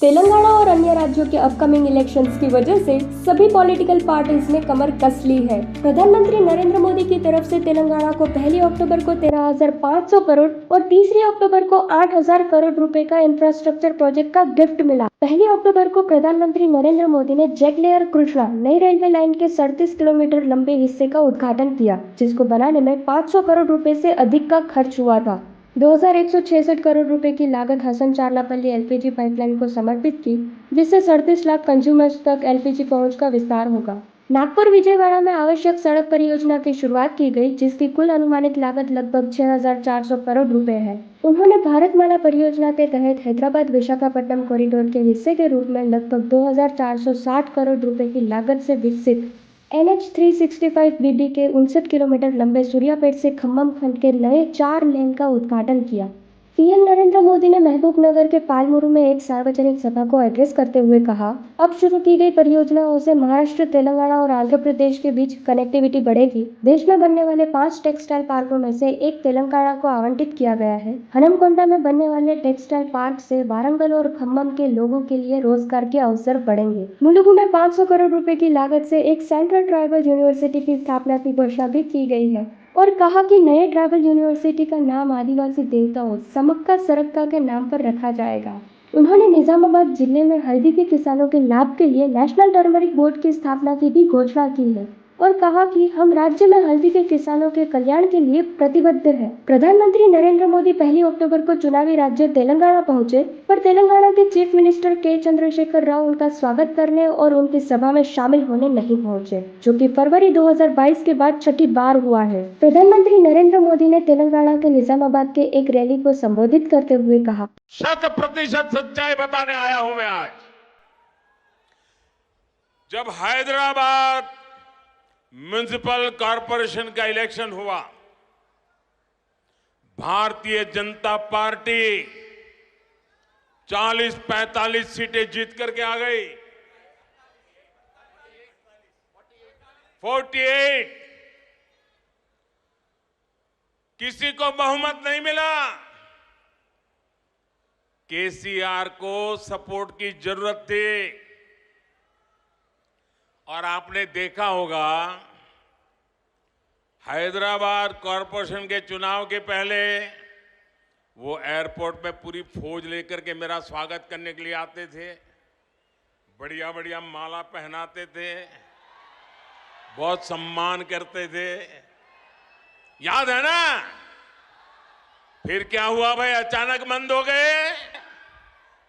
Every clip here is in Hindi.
तेलंगाना और अन्य राज्यों के अपकमिंग इलेक्शंस की वजह से सभी पॉलिटिकल पार्टीज ने कमर कस ली है। प्रधानमंत्री नरेंद्र मोदी की तरफ से तेलंगाना को 1 अक्टूबर को 13,500 करोड़ और 3 अक्टूबर को 8,000 करोड़ रुपए का इंफ्रास्ट्रक्चर प्रोजेक्ट का गिफ्ट मिला। 1 अक्टूबर को प्रधानमंत्री नरेंद्र मोदी ने जैकलेयर कृष्णा नई रेलवे लाइन के 37 किलोमीटर लंबे हिस्से का उद्घाटन किया, जिसको बनाने में 500 करोड़ रुपए से अधिक का खर्च हुआ था। 2,166 करोड़ रुपए की लागत हसन चारलापल्ली एलपीजी पाइपलाइन को समर्पित की, जिससे 37 लाख कंज्यूमर्स तक एलपीजी पहुंच का विस्तार होगा। नागपुर विजयवाड़ा में आवश्यक सड़क परियोजना की शुरुआत की गई, जिसकी कुल अनुमानित लागत लगभग 6,400 करोड़ रुपए है। उन्होंने भारतमाला परियोजना के तहत हैदराबाद विशाखापट्टनम कॉरिडोर के हिस्से के रूप में लगभग 2,460 करोड़ रुपए की लागत से विकसित NH 365 BD के 59 किलोमीटर लंबे सूर्यापेट से खम्मम खंड के नए 4 लेन का उद्घाटन किया। पीएम नरेंद्र मोदी ने महबूबनगर के पालमुरू में एक सार्वजनिक सभा को एड्रेस करते हुए कहा, अब शुरू की गई परियोजनाओं से महाराष्ट्र, तेलंगाना और आंध्र प्रदेश के बीच कनेक्टिविटी बढ़ेगी। देश में बनने वाले 5 टेक्सटाइल पार्कों में से एक तेलंगाना को आवंटित किया गया है। हनमकोंडा में बनने वाले टेक्सटाइल पार्क से वारंगल और खम्मम के लोगों के लिए रोजगार के अवसर बढ़ेंगे। मुलुगु में 500 करोड़ रुपए की लागत से एक सेंट्रल ट्राइबल यूनिवर्सिटी की स्थापना की घोषणा भी की गई है और कहा कि नए ट्राइबल यूनिवर्सिटी का नाम आदिवासी देवताओं समक्का सरक्का के नाम पर रखा जाएगा। उन्होंने निजामाबाद जिले में हल्दी के किसानों के लाभ के लिए नेशनल टर्मरिक बोर्ड की स्थापना की भी घोषणा की है और कहा कि हम राज्य में हल्दी के किसानों के कल्याण के लिए प्रतिबद्ध हैं। प्रधानमंत्री नरेंद्र मोदी 1 अक्टूबर को चुनावी राज्य तेलंगाना पहुंचे, पर तेलंगाना के चीफ मिनिस्टर के चंद्रशेखर राव उनका स्वागत करने और उनकी सभा में शामिल होने नहीं पहुंचे, जो कि फरवरी 2022 के बाद छठी बार हुआ है। प्रधानमंत्री नरेंद्र मोदी ने तेलंगाना के निजामाबाद के एक रैली को संबोधित करते हुए कहा, 100% सच्चाई बताने आया हूं मैं आज। जब हैदराबाद म्युनिसिपल कॉरपोरेशन का इलेक्शन हुआ, भारतीय जनता पार्टी 40-45 सीटें जीत करके आ गई। 48 किसी को बहुमत नहीं मिला। केसीआर को सपोर्ट की जरूरत थी और आपने देखा होगा हैदराबाद कॉरपोरेशन के चुनाव के पहले वो एयरपोर्ट में पूरी फौज लेकर के मेरा स्वागत करने के लिए आते थे, बढ़िया बढ़िया माला पहनाते थे, बहुत सम्मान करते थे, याद है ना? फिर क्या हुआ भाई, अचानक बंद हो गए।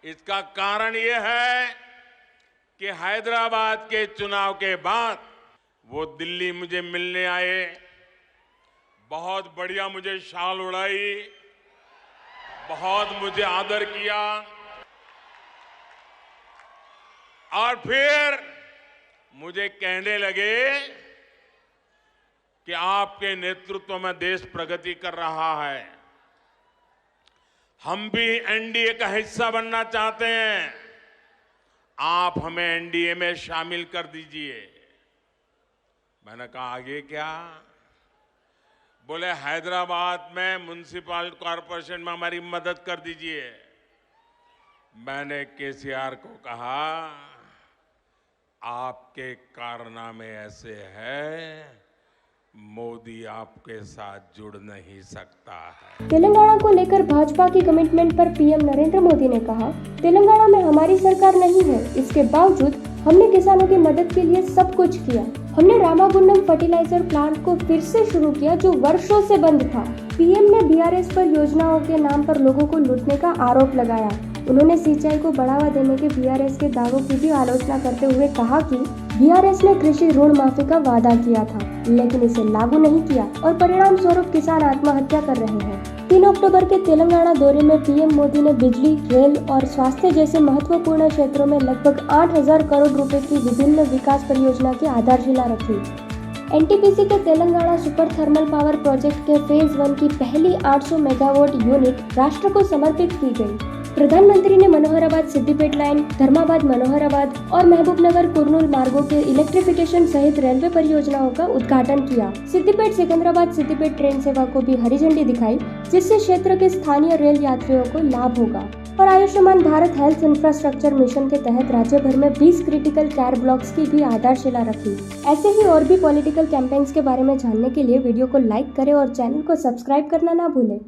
इसका कारण ये है कि हैदराबाद के चुनाव के बाद वो दिल्ली मुझे मिलने आए, बहुत बढ़िया मुझे शाल उड़ाई, बहुत मुझे आदर किया और फिर मुझे कहने लगे कि आपके नेतृत्व में देश प्रगति कर रहा है, हम भी एनडीए का हिस्सा बनना चाहते हैं, आप हमें एनडीए में शामिल कर दीजिए। मैंने कहा आगे क्या? बोले हैदराबाद में म्युनिसिपल कॉरपोरेशन में हमारी मदद कर दीजिए। मैंने केसीआर को कहा आपके कारनामे ऐसे हैं, मोदी आपके साथ जुड़ नहीं सकता है। तेलंगाना को लेकर भाजपा की कमिटमेंट पर पीएम नरेंद्र मोदी ने कहा, तेलंगाना में हमारी सरकार नहीं है, इसके बावजूद हमने किसानों की मदद के लिए सब कुछ किया। हमने रामागुंडम फर्टिलाइजर प्लांट को फिर से शुरू किया, जो वर्षों से बंद था। पीएम ने बीआरएस पर योजनाओं के नाम पर लोगों को लूटने का आरोप लगाया। उन्होंने सिंचाई को बढ़ावा देने के बीआरएस के दावों की भी आलोचना करते हुए कहा कि बीआरएस ने कृषि ऋण माफी का वादा किया था, लेकिन इसे लागू नहीं किया और परिणाम स्वरूप किसान आत्महत्या कर रहे हैं। 3 अक्टूबर के तेलंगाना दौरे में पीएम मोदी ने बिजली, रेल और स्वास्थ्य जैसे महत्वपूर्ण क्षेत्रों में लगभग 8,000 करोड़ रुपए की विभिन्न विकास परियोजना की आधारशिला रखी। एनटीपीसी के Telangana super thermal power project के फेज 1 की पहली 800 मेगावाट यूनिट राष्ट्र को समर्पित की गई। प्रधानमंत्री ने मनोहराबाद सिद्दीपेट लाइन, धर्माबाद मनोहराबाद और महबूबनगर कुर्नूल मार्गों के इलेक्ट्रिफिकेशन सहित रेलवे परियोजनाओं का उद्घाटन किया। सिद्दीपेट सिकंदराबाद सिद्दीपेट ट्रेन सेवा को भी हरी झंडी दिखाई, जिससे क्षेत्र के स्थानीय रेल यात्रियों को लाभ होगा। और Ayushman Bharat health infrastructure mission के तहत राज्य भर में 20 क्रिटिकल केयर ब्लॉक्स की भी आधारशिला रखी। ऐसे ही और भी पॉलिटिकल कैंपेन्स के बारे में जानने के लिए वीडियो को लाइक करें और चैनल को सब्सक्राइब करना ना भूलें।